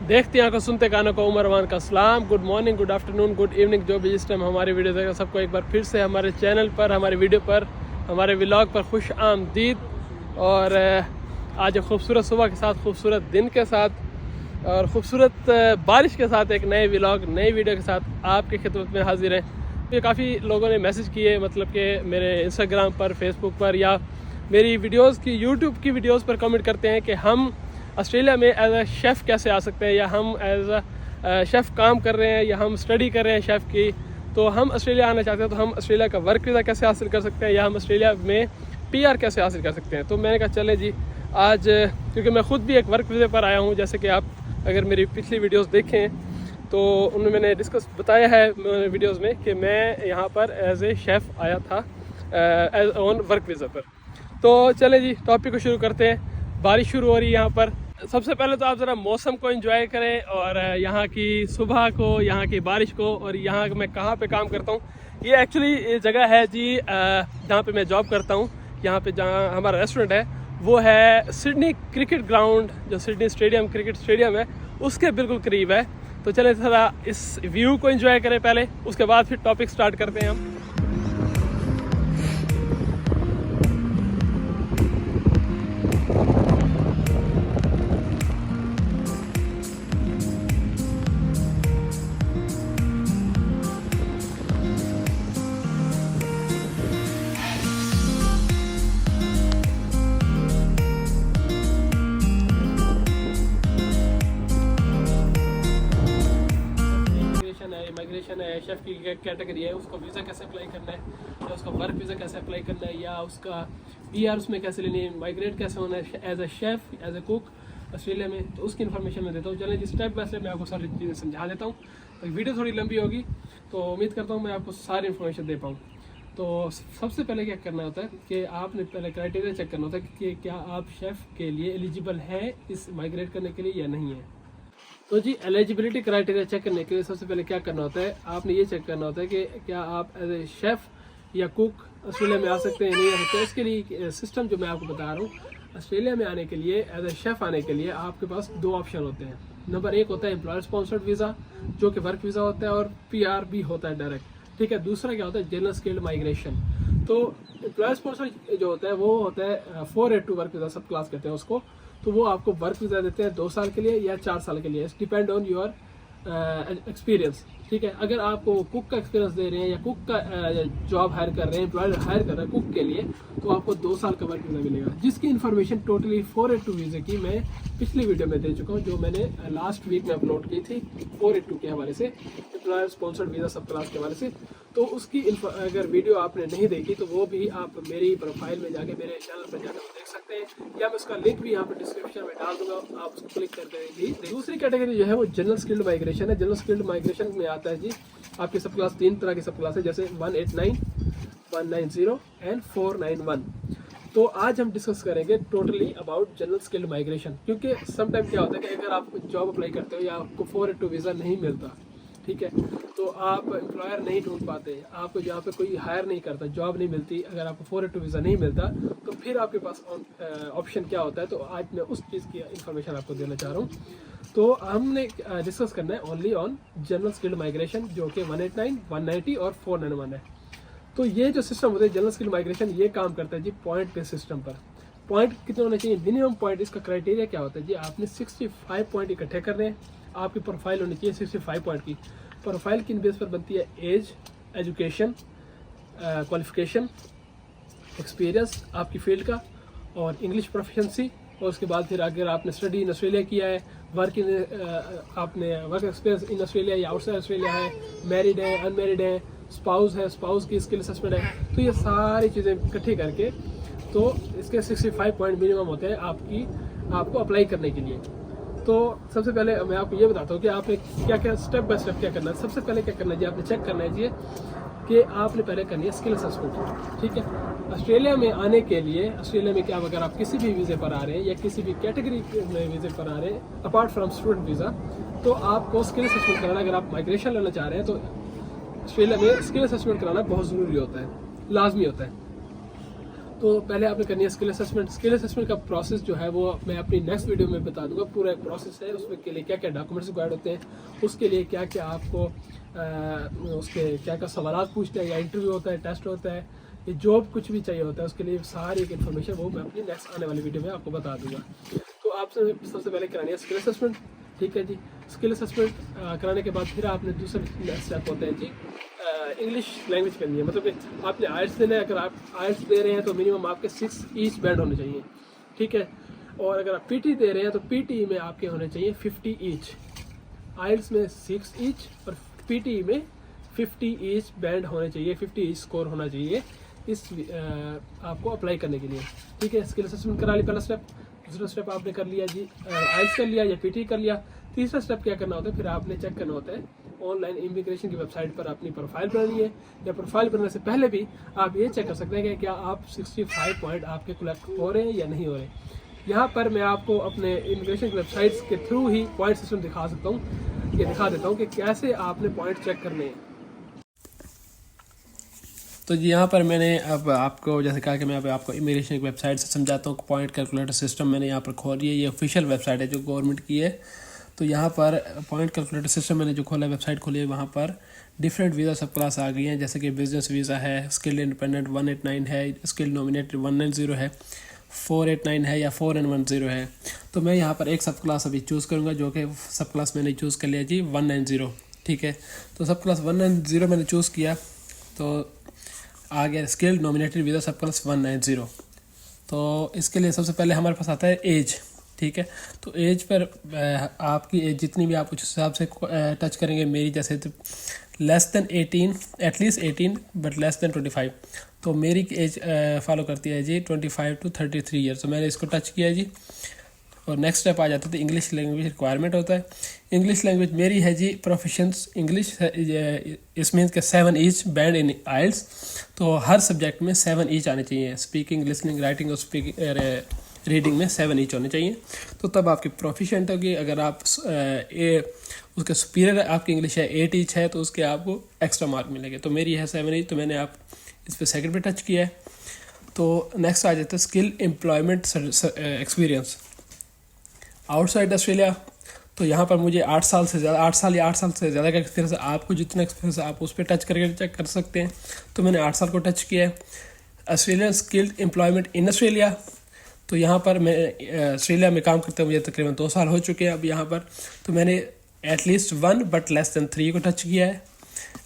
देखते आंखों सुनते कानों को उमरवान का सलाम। Good morning, good afternoon, good evening, जो भी जिस टाइम हमारी वीडियो देगा सबको एक बार फिर से हमारे चैनल पर, हमारे वीडियो पर, हमारे व्लॉग पर खुश आमदीद। और आज खूबसूरत सुबह के साथ, खूबसूरत दिन के साथ और ख़ूबसूरत बारिश के साथ एक नए व्लॉग, नई वीडियो के साथ आपकी खिदमत में हाजिर हैं। ये काफ़ी लोगों ने मैसेज किए, मतलब कि मेरे इंस्टाग्राम पर, फेसबुक पर या मेरी वीडियोस की यूट्यूब की वीडियोस पर कमेंट करते हैं कि हम ऑस्ट्रेलिया में एज अ शेफ़ कैसे आ सकते हैं, या हम एज अ शेफ़ काम कर रहे हैं या हम स्टडी कर रहे हैं शेफ़ की, तो हम ऑस्ट्रेलिया आना चाहते हैं तो हम ऑस्ट्रेलिया का वर्क वीज़ा कैसे हासिल कर सकते हैं, या हम ऑस्ट्रेलिया में PR कैसे हासिल कर सकते हैं। तो मैंने कहा चले जी आज, क्योंकि मैं ख़ुद भी एक वर्क वीज़े पर आया हूँ, जैसे कि आप अगर मेरी पिछली वीडियोस देखें तो उनमें मैंने डिस्कस बताया है वीडियोस में कि मैं यहाँ पर एज ए शेफ़ आया था एज ऑन वर्क वीज़ा पर। तो चले जी टॉपिक को शुरू करते हैं। बारिश शुरू हो रही है यहाँ पर। सबसे पहले तो आप ज़रा मौसम को एंजॉय करें और यहाँ की सुबह को, यहाँ की बारिश को, और यहाँ मैं कहाँ पे काम करता हूँ। ये एक्चुअली जगह है जी जहाँ पे मैं जॉब करता हूँ। यहाँ पे जहाँ हमारा रेस्टोरेंट है वो है सिडनी क्रिकेट ग्राउंड, जो सिडनी स्टेडियम, क्रिकेट स्टेडियम है, उसके बिल्कुल करीब है। तो चले थोड़ा इस व्यू को एंजॉय करें पहले, उसके बाद फिर टॉपिक स्टार्ट करते हैं हम। इमिग्रेशन है, शेफ़ की कैटेगरी है, उसको वीज़ा कैसे अप्लाई करना है, या उसका वर्क वीज़ा कैसे अप्लाई करना है, या उसका PR उसमें कैसे लेनी है, माइग्रेट कैसे होना है as a chef, as a cook Australia में, तो उसकी इन्फॉर्मेशन मैं देता हूँ। चलें जिस स्टेप बाय स्टेप मैं आपको सारी चीज़ें समझा देता हूँ। तो वीडियो थोड़ी लंबी होगी, तो उम्मीद करता हूँ मैं आपको सारी इन्फॉर्मेशन दे पाऊँ। तो सबसे पहले क्या करना होता है कि आपने पहले क्राइटेरिया चेक करना होता है कि क्या आप शेफ़ के लिए एलिजिबल हैं इस माइग्रेट करने के लिए या नहीं है। तो जी एलिजिबिलिटी क्राइटेरिया चेक करने के लिए सबसे पहले क्या करना होता है, आपने ये चेक करना होता है कि क्या आप एज ए शेफ़ या कुक ऑस्ट्रेलिया में आ सकते हैं, नहीं आ सकते। इसके लिए सिस्टम जो मैं आपको बता रहा हूँ, ऑस्ट्रेलिया में आने के लिए, एज ए शेफ़ आने के लिए आपके पास दो ऑप्शन होते हैं। नंबर 1 होता है एम्प्लॉयर स्पॉन्सर्ड वीज़ा, जो कि वर्क वीज़ा होता है, और PR भी होता है डायरेक्ट, ठीक है। दूसरा क्या होता है, जनरल स्किल्ड माइग्रेशन। तो एम्प्लॉयर स्पॉन्सर्ड जो होता है वो होता है 482 वर्क वीज़ा, सब क्लास कहते हैं उसको। तो वो आपको वर्क वीज़ा देते हैं 2 साल के लिए या 4 साल के लिए, डिपेंड ऑन योर एक्सपीरियंस, ठीक है। अगर आपको कुक का एक्सपीरियंस दे रहे हैं या कुक का जॉब हायर कर रहे हैं, एम्प्लॉयर हायर कर रहे हैं कुक के लिए, तो आपको 2 साल का वर्क वीज़ा मिलेगा, जिसकी इन्फॉर्मेशन टोटली 482 वीज़े की मैं पिछली वीडियो में दे चुका हूँ, जो मैंने लास्ट वीक में अपलोड की थी 482 के हवाले से, एम्प्लॉयर स्पॉन्सर्ड वीज़ा सब क्लास के हवाले से। तो उसकी अगर वीडियो आपने नहीं देखी तो वो भी आप मेरी प्रोफाइल में जाके, मेरे चैनल पर जाकर देख सकते हैं, या मैं उसका लिंक भी यहाँ पर डिस्क्रिप्शन में डाल दूंगा, आप उसको क्लिक करके भी। दूसरी कैटेगरी जो है वो जनरल स्किल्ड माइग्रेशन है। जनरल स्किल्ड माइग्रेशन में आता है जी आपकी सब क्लास, 3 तरह की सब क्लास है, जैसे 189, 190 एंड 491। तो आज हम डिस्कस करेंगे totally about general skilled migration, क्योंकि समटाइम क्या होता है कि अगर आप जॉब अप्लाई करते हो या आपको 482 वीज़ा नहीं मिलता, ठीक है, तो आप एम्प्लॉयर नहीं ढूंढ पाते, आपको जहाँ पे कोई हायर नहीं करता, जॉब नहीं मिलती, अगर आपको 482 वीज़ा नहीं मिलता, तो फिर आपके पास ऑप्शन क्या होता है। तो आज मैं उस चीज़ की इन्फॉर्मेशन आपको देना चाह रहा हूँ। तो हमने डिस्कस करना है only on general skilled migration, जो कि 189, 190 और 491 है। तो ये जो सिस्टम होता है जनरल स्किल्ड माइग्रेशन, ये काम करता है जी पॉइंट बेस्ड सिस्टम पर। पॉइंट कितने होने चाहिए, मिनिमम पॉइंट, इसका क्राइटेरिया क्या होता है जी, आपने 65 पॉइंट इकट्ठे करने हैं। आपकी प्रोफाइल होनी चाहिए 65 पॉइंट की। प्रोफाइल किन बेस पर बनती है, एज, एजुकेशन, क्वालिफिकेशन, एक्सपीरियंस आपकी फील्ड का, और इंग्लिश प्रोफिशेंसी, और उसके बाद फिर अगर आपने स्टडी इन ऑस्ट्रेलिया किया है, वर्क इन आपने वर्क एक्सपीरियंस इन ऑस्ट्रेलिया या आउटसाइड ऑस्ट्रेलिया है, मैरिड है, अनमैरिड है, स्पाउस है, स्पाउस की स्किल असेसमेंट है, तो ये सारी चीज़ें इकट्ठी करके तो इसके 65 पॉइंट मिनिमम होते हैं आपको अप्लाई करने के लिए। तो सबसे पहले मैं आपको ये बताता हूँ कि आपने क्या क्या स्टेप बाय स्टेप क्या करना है। सबसे पहले क्या करना है जी, आपने चेक करना है जी कि आपने पहले करनी है स्किल असेसमेंट, ठीक है। ऑस्ट्रेलिया में आने के लिए, ऑस्ट्रेलिया में क्या, अगर आप किसी भी वीज़े पर आ रहे हैं या किसी भी कैटेगरी में वीज़े पर आ रहे हैं अपार्ट फ्रॉम स्टूडेंट वीज़ा, तो आपको स्किल असेसमेंट कराना, अगर आप माइग्रेशन लेना चाह रहे हैं तो ऑस्ट्रेलिया में स्किल असेसमेंट कराना बहुत ज़रूरी होता है, लाजमी होता है। तो पहले आपने करनी है स्किल असेसमेंट। स्किल असेसमेंट का प्रोसेस जो है वो मैं अपनी नेक्स्ट वीडियो में बता दूंगा। पूरा एक प्रोसेस है, उसमें के लिए क्या क्या डॉक्यूमेंट्स रिक्वायर्ड होते हैं, उसके लिए क्या क्या आपको उसके क्या क्या सवाल पूछते हैं, या इंटरव्यू होता है, टेस्ट होता है, ये जॉब कुछ भी चाहिए होता है, उसके लिए सारी एक इन्फॉर्मेशन वो मैं अपनी नेक्स्ट आने वाली वीडियो में आपको बता दूंगा। तो आपसे सबसे पहले करानी है स्किल असेसमेंट, ठीक है जी। स्किल असेसमेंट कराने के बाद फिर आपने दूसरा स्टेप होता है जी इंग्लिश लैंग्वेज करनी है। मतलब कि आपने आयल्स देना है, अगर आप आयल्स दे रहे हैं तो मिनिमम आपके 6 ईच बैंड होने चाहिए, ठीक है। और अगर आप पीटी दे रहे हैं तो पीटी में आपके होने चाहिए 50 ईच। आयल्स में 6 ईच और पीटी में 50 ईच बैंड होने चाहिए, 50 ईच स्कोर होना चाहिए इस आपको अप्लाई करने के लिए, ठीक है। स्किल असेसमेंट करा ली पहला स्टेप। दूसरा स्टेप आपने कर लिया जी आयल्स कर लिया या पीटी कर लिया। तीसरा स्टेप क्या करना होता है, फिर आपने चेक करना होता है ऑनलाइन इमिग्रेशन की वेबसाइट पर अपनी प्रोफाइल बनानी है, या प्रोफाइल बनने से पहले भी आप ये चेक कर सकते हैं कि क्या आप 65 पॉइंट आपके कलेक्ट हो रहे हैं या नहीं हो रहे। यहाँ पर मैं आपको अपने इमिग्रेशन की वेबसाइट्स के थ्रू ही पॉइंट सिस्टम दिखा सकता हूँ, ये दिखा देता हूँ कि कैसे आपने पॉइंट चेक करने हैं। तो जी यहाँ पर मैंने अब आपको जैसे कहा कि मैं अब आपको इमिग्रेशन की वेबसाइट से समझाता हूँ। पॉइंट कैलकुलेटर सिस्टम मैंने यहाँ पर खोल लिया, ये ऑफिशियल वेबसाइट है जो गवर्नमेंट की है। तो यहाँ पर पॉइंट कैलकुलेटर सिस्टम मैंने जो खोला, वेबसाइट खोली है, वहाँ पर डिफरेंट वीज़ा सब क्लास आ गई हैं, जैसे कि बिजनेस वीज़ा है, स्किल्ड इंडिपेंडेंट 189 है, स्किल्ड नॉमिनेटेड 190 है, 489 है या 4N10 है। तो मैं यहाँ पर एक सब क्लास अभी चूज़ करूँगा, जो कि सब क्लास मैंने चूज़ कर लिया जी 190, ठीक है। तो सब क्लास 190 मैंने चूज़ किया, तो आ गया स्किल्ड नॉमिनेटेड वीज़ा सब क्लास 190। तो इसके लिए सबसे पहले हमारे पास आता है एज, ठीक है। तो एज पर आपकी एज जितनी भी आप उस हिसाब से टच करेंगे। मेरी जैसे तो less than 18, at least 18 but less than 25। तो मेरी एज फॉलो करती है जी 25 to 33 ईयर्स। तो मैंने इसको टच किया जी। और नेक्स्ट स्टेप आ जाता है इंग्लिश लैंग्वेज रिक्वायरमेंट होता है। इंग्लिश लैंग्वेज मेरी है जी प्रोफिशंस इंग्लिश, इसमें के 7 ईच बैंड इन आइल्स। तो हर सब्जेक्ट में 7 ईच आने चाहिए, स्पीकिंग, लिसनिंग, राइटिंग और रीडिंग में 7 ईच होने चाहिए। तो तब आपकी प्रोफिशेंट होगी। अगर आप उसके सुपीरियर आपकी इंग्लिश है 8 ईच है, तो उसके आपको एक्स्ट्रा मार्क मिलेंगे। तो मेरी है 7 ईच, तो मैंने आप इस पर सेकंड पे टच किया है। तो नेक्स्ट आ जाता है skill employment experience outside Australia. तो यहाँ पर मुझे 8 साल से ज़्यादा, 8 साल या 8 साल से ज़्यादा का एक्सपीरियंस है। आपको जितना एक्सपीरियंस है आप उस पर टच करके चेक कर सकते हैं। तो मैंने 8 साल को टच किया है। Australian skilled employment in Australia, तो यहाँ पर मैं ऑस्ट्रेलिया में काम करते हुए मुझे तकरीबन 2 साल हो चुके हैं अब यहाँ पर। तो मैंने एटलीस्ट 1 बट लेस देन 3 को टच किया है।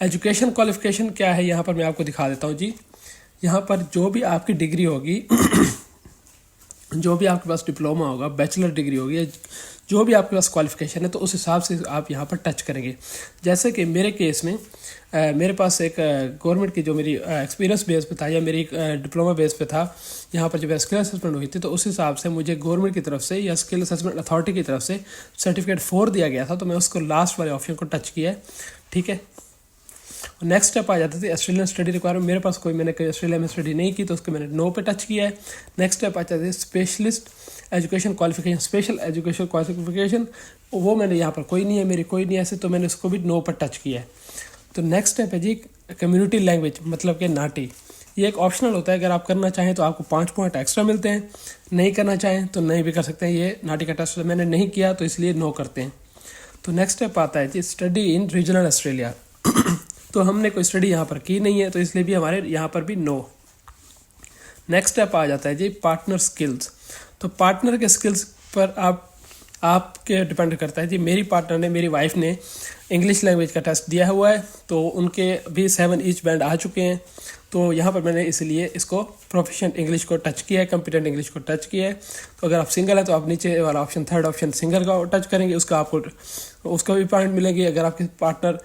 एजुकेशन क्वालिफिकेशन क्या है यहाँ पर मैं आपको दिखा देता हूँ जी। यहाँ पर जो भी आपकी डिग्री होगी जो भी आपके पास डिप्लोमा होगा, बैचलर डिग्री होगी, जो भी आपके पास क्वालिफिकेशन है, तो उस हिसाब से आप यहाँ पर टच करेंगे। जैसे कि मेरे केस में मेरे पास एक गवर्नमेंट की जो मेरी एक्सपीरियंस बेस पे था या मेरी डिप्लोमा बेस पे था, यहाँ पर जब स्किल असेसमेंट हुई थी, तो उस हिसाब से मुझे गवर्नमेंट की तरफ से या स्किल असेसमेंट अथॉरिटी की तरफ से सर्टिफिकेट 4 दिया गया था। तो मैं उसको लास्ट वाले ऑप्शन को टच किया है, ठीक है। नेक्स्ट स्टेप आ जाती थी ऑस्ट्रेलियन स्टडी रिक्वायरमेंट। मेरे पास मैंने ऑस्ट्रेलिया में स्टडी नहीं की, तो उसको मैंने नो पे टच किया है। नेक्स्ट स्टेप आ जाती है specialist education qualification, special education qualification, वो मैंने यहाँ पर कोई नहीं है, मेरी कोई नहीं है ऐसे, तो मैंने उसको भी नो पर टच किया है। तो नेक्स्ट स्टेप है जी कम्युनिटी लैंग्वेज, मतलब कि नाटी। ये एक ऑप्शनल होता है, अगर आप करना चाहें तो आपको 5 पॉइंट एक्स्ट्रा मिलते हैं, नहीं करना चाहें तो नहीं भी कर सकते हैं। ये नाटी का टेस्ट मैंने नहीं किया, तो इसलिए नो करते हैं। तो नेक्स्ट स्टेप आता है जी स्टडी इन रीजनल ऑस्ट्रेलिया। तो हमने कोई स्टडी यहाँ पर की नहीं है, तो इसलिए भी हमारे यहाँ पर भी नो। नेक्स्ट स्टेप आ जाता है जी पार्टनर स्किल्स। तो पार्टनर के स्किल्स पर आपके डिपेंड करता है जी। मेरी पार्टनर ने, मेरी वाइफ ने इंग्लिश लैंग्वेज का टेस्ट दिया हुआ है, तो उनके भी 7 ईच बैंड आ चुके हैं। तो यहाँ पर मैंने इसलिए इसको प्रोफिशिएंट इंग्लिश को टच किया है, कॉम्पिटेंट इंग्लिश को टच किया है। तो अगर आप सिंगल है तो आप नीचे वाला ऑप्शन, थर्ड ऑप्शन सिंगल का टच करेंगे, उसका भी पॉइंट मिलेंगे। अगर आपके पार्टनर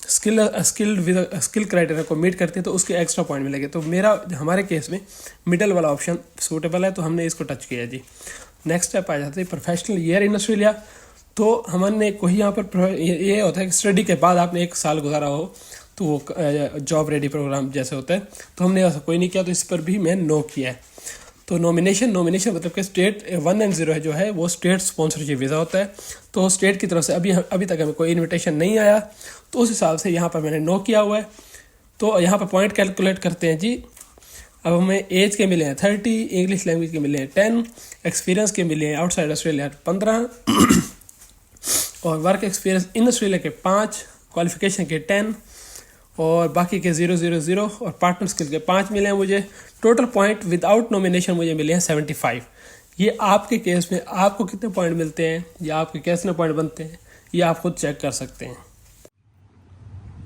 स्किल क्राइटेरिया को मीट करते हैं तो उसके एक्स्ट्रा पॉइंट मिलेंगे। तो हमारे केस में मिडल वाला ऑप्शन सूटेबल है, तो हमने इसको टच किया जी। नेक्स्ट स्टेप आ जाता है प्रोफेशनल ईयर इन ऑस्ट्रेलिया। तो हमने कोई यहाँ पर ये होता है कि स्टडी के बाद आपने 1 साल गुजारा हो, तो वो जॉब रेडी प्रोग्राम जैसे होता है, तो हमने ऐसा कोई नहीं किया, तो इस पर भी मैं नो किया है। तो नॉमिनेशन मतलब कि स्टेट 190 है जो है वो स्टेट स्पॉन्सरशिप वीज़ा होता है। तो स्टेट की तरफ से अभी तक हमें कोई इन्विटेशन नहीं आया, तो उस हिसाब से यहाँ पर मैंने नो किया हुआ है। तो यहाँ पर पॉइंट कैलकुलेट करते हैं जी अब हमें एज के मिले हैं 30, इंग्लिश लैंग्वेज के मिले हैं 10, एक्सपीरियंस के मिले हैं आउटसाइड ऑस्ट्रेलिया 15 और वर्क एक्सपीरियंस इन ऑस्ट्रेलिया के 5, क्वालिफिकेशन के 10 और बाकी के 000 और पार्टनर स्किल के 5 मिले हैं मुझे। टोटल पॉइंट विदाउट नॉमिनेशन मुझे मिले हैं 75। ये आपके केस में आपको कितने पॉइंट मिलते हैं या आपके केस में पॉइंट बनते हैं ये आप खुद चेक कर सकते हैं।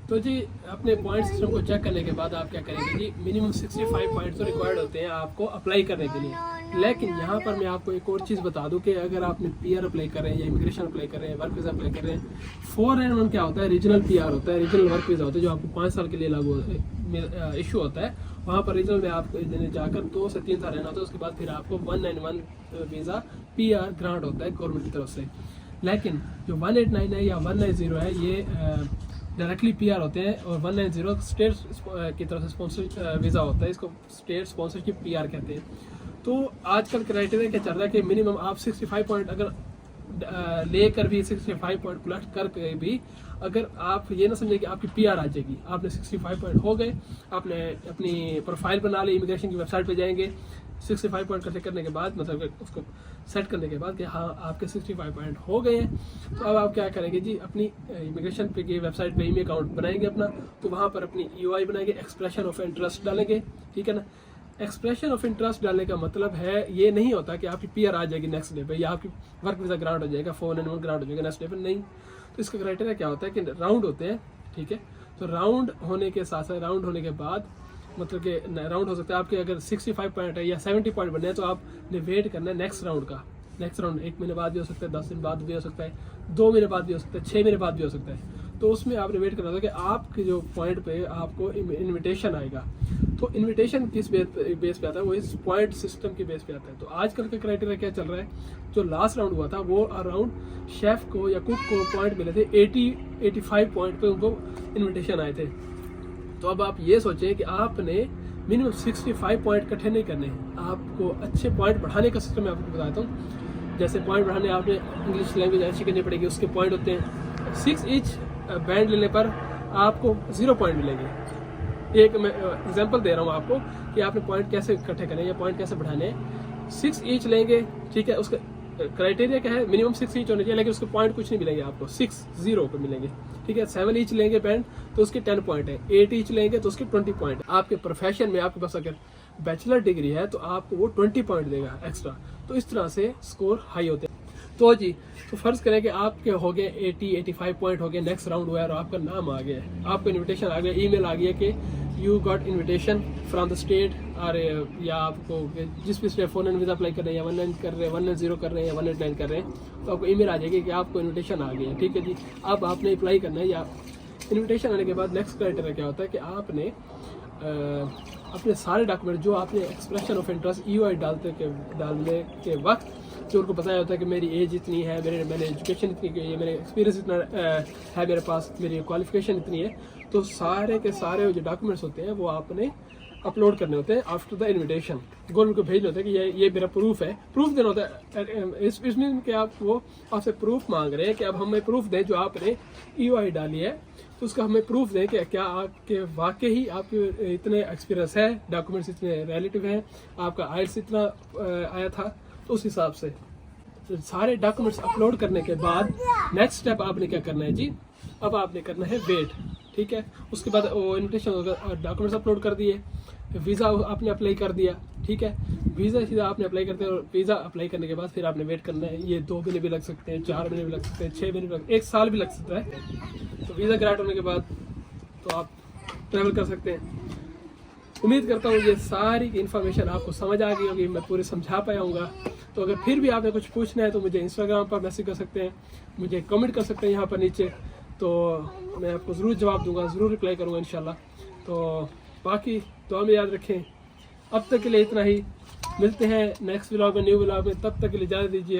तो जी अपने पॉइंट सिस्टम को चेक करने के बाद आप क्या करेंगे जी, मिनिमम 65 पॉइंट तो रिक्वायर्ड होते हैं आपको अप्लाई करने के लिए। लेकिन यहाँ पर मैं आपको एक और चीज़ बता दूं कि अगर आपने पीआर अप्लाई कर रहे हैं या इमिग्रेशन अप्लाई कर रहे हैं, वर्क वीज़ा अप्लाई कर रहे हैं, 4N1 क्या होता है, रीजनल पीआर होता है, रीजनल वर्क वीज़ा होता है जो आपको 5 साल के लिए लागू इशू होता है। वहाँ पर रीजनल में आपको जाकर 2 से 3 साल रहना होता है, उसके बाद फिर आपको 191 वीज़ा पीआर ग्रांट होता है गवर्नमेंट की तरफ से। लेकिन जो 189 है या 190 है ये डायरेक्टली पीआर होते हैं और 190 स्टेट की तरफ से स्पॉन्सर वीज़ा होता है, इसको स्टेट स्पॉन्सरशिप पीआर कहते हैं। तो आजकल क्राइटेरिया क्या चल रहा है कि मिनिमम आप 65 पॉइंट अगर लेकर भी 65 पॉइंट कलेक्ट करके भी अगर आप ये ना समझे कि आपकी पीआर आ जाएगी, आपने 65 पॉइंट हो गए, आपने अपनी प्रोफाइल बना ली, इमिग्रेशन की वेबसाइट पे जाएंगे, 65 पॉइंट कलेक्ट करने के बाद मतलब उसको सेट करने के बाद कि हाँ आपके 65 पॉइंट हो गए हैं, तो अब आप क्या करेंगे जी, अपनी इमिग्रेशन पे की वेबसाइट पे ईमेल अकाउंट बनाएंगे अपना, तो वहाँ पर अपनी EOI बनाएंगे, एक्सप्रेशन ऑफ इंटरेस्ट डालेंगे, ठीक है ना। एक्सप्रेशन ऑफ इंटरेस्ट डालने का मतलब है ये नहीं होता कि आपकी पीआर आ जाएगी नेक्स्ट डे पे या आपकी वर्क वीज़ा ग्रांट हो जाएगा, 4N1 ग्रांट हो जाएगा नेक्स्ट डे पे, नहीं। तो इसका क्राइटेरिया क्या होता है कि राउंड होते हैं, ठीक है। तो राउंड होने के साथ साथ राउंड होने के बाद मतलब कि राउंड हो सकता है आपके अगर 65 पॉइंट है या 70 पॉइंट बने हैं तो आपने वेट करना है नेक्स्ट राउंड का। नेक्स्ट राउंड 1 महीने बाद भी हो सकता है, 10 दिन बाद भी हो सकता है, 2 महीने बाद भी हो सकता है, 6 महीने बाद भी हो सकता है। तो उसमें आपने वेट करना था कि आपके जो पॉइंट पे आपको इनविटेशन आएगा। तो इनविटेशन किस बेस पे आता है, वो इस पॉइंट सिस्टम के बेस पे आता है। तो आजकल का क्राइटेरिया क्या चल रहा है, जो लास्ट राउंड हुआ था वो अराउंड शेफ को या कुक को पॉइंट मिले थे 85 पॉइंट पे उनको इन्विटेशन आए थे। तो अब आप ये सोचें कि आपने मिनिमम 65 पॉइंट इकट्ठे नहीं करने हैं, आपको अच्छे पॉइंट बढ़ाने का सिस्टम मैं आपको बताता हूँ। जैसे पॉइंट बढ़ाने आपने इंग्लिश लैंग्वेज अच्छी करनी पड़ेगी, उसके पॉइंट होते हैं 6 ईच बैंड लेने पर आपको 0 पॉइंट मिलेंगे। एक मैं एग्जांपल दे रहा हूँ आपको कि आपने पॉइंट कैसे इकट्ठे करने या पॉइंट कैसे बढ़ाने हैं। 6 ईच लेंगे, ठीक है, उसका क्राइटेरिया क्या है, मिनिमम 6 ईच होने चाहिए, लेकिन उसके पॉइंट कुछ नहीं मिलेंगे आपको, 6-0 पे मिलेंगे, ठीक है। 7 ईच लेंगे बैंड तो उसके 10 पॉइंट है, 8 ईच लेंगे तो उसके 20 पॉइंट। आपके प्रोफेशन में आपके पास अगर बैचलर डिग्री है तो आपको वो 20 पॉइंट देगा एक्स्ट्रा। तो इस तरह से स्कोर हाई होते हैं। तो जी तो फर्ज करें कि आपके हो गए 80-85 पॉइंट हो गए, नेक्स्ट राउंड हुआ है और आपका नाम आ गया है, आपको इन्विटेशन आ गया, ईमेल आ गया कि you got invitation from the state, और या आपको जिस भी स्टेट 4N वीज़ा अप्लाई कर रहे हैं या 190 कर रहे हैं, 190 कर रहे हैं या 189 कर रहे हैं, तो आपको ईमेल आ जाएगी कि आपको इन्विटेशन आ गया है, ठीक है जी। अब आपने अप्लाई करना है, या इन्विटेशन आने के बाद नेक्स्ट क्राइटेरिया क्या होता है कि आपने अपने सारे डॉक्यूमेंट जो आपने एक्सप्रेशन ऑफ इंटरेस्ट EOI डालने के वक्त जो उनको बताया होता है कि मेरी एज इतनी है, मैंने एजुकेशन इतनी की है, मेरे एक्सपीरियंस इतना है मेरे पास, मेरी क्वालिफिकेशन इतनी है, तो सारे के सारे जो डॉक्यूमेंट्स होते हैं वो आपने अपलोड करने होते हैं आफ्टर द इन्विटेशन। गवर्नमेंट को भेजना होता है कि ये मेरा प्रूफ है, प्रूफ देना होता है। इसमें कि आप वो आपसे प्रूफ मांग रहे हैं कि अब हमें प्रूफ दें जो आपने EOI डाली है, तो उसका हमें प्रूफ दें कि क्या आपके वाकई ही आपके इतने एक्सपीरियंस है, डॉक्यूमेंट्स इतने रिलेटिव हैं, आपका IELTS इतना आया था, तो उस हिसाब से सारे डॉक्यूमेंट्स अपलोड करने के बाद नेक्स्ट स्टेप आपने क्या करना है जी, अब आपने करना है वेट, ठीक है। उसके बाद वो इन्विटेशन होगा, डॉक्यूमेंट्स अपलोड कर दिए, वीज़ा आपने अप्लाई कर दिया, ठीक है। वीज़ा सीधा आपने अप्लाई करते हैं और वीज़ा अप्लाई करने के बाद फिर आपने वेट करना है। ये 2 महीने भी लग सकते हैं, 4 महीने भी लग सकते हैं, 6 महीने भी लग, 1 साल भी लग सकता है। तो वीज़ा ग्रांट होने के बाद तो आप ट्रैवल कर सकते हैं। उम्मीद करता हूँ ये सारी इन्फॉर्मेशन आपको समझ आ गई होगी, मैं पूरी समझा पाया हूँगा। तो अगर फिर भी आपने कुछ पूछना है तो मुझे इंस्टाग्राम पर मैसेज कर सकते हैं, मुझे कमेंट कर सकते हैं यहाँ पर नीचे, तो मैं आपको ज़रूर जवाब दूंगा, ज़रूर रिप्लाई करूँगा इंशाल्लाह। तो बाकी दुआ में याद रखें। अब तक के लिए इतना ही, मिलते हैं नेक्स्ट व्लॉग में, न्यू व्लॉग में, तब तक के लिए इजाज़त दीजिए।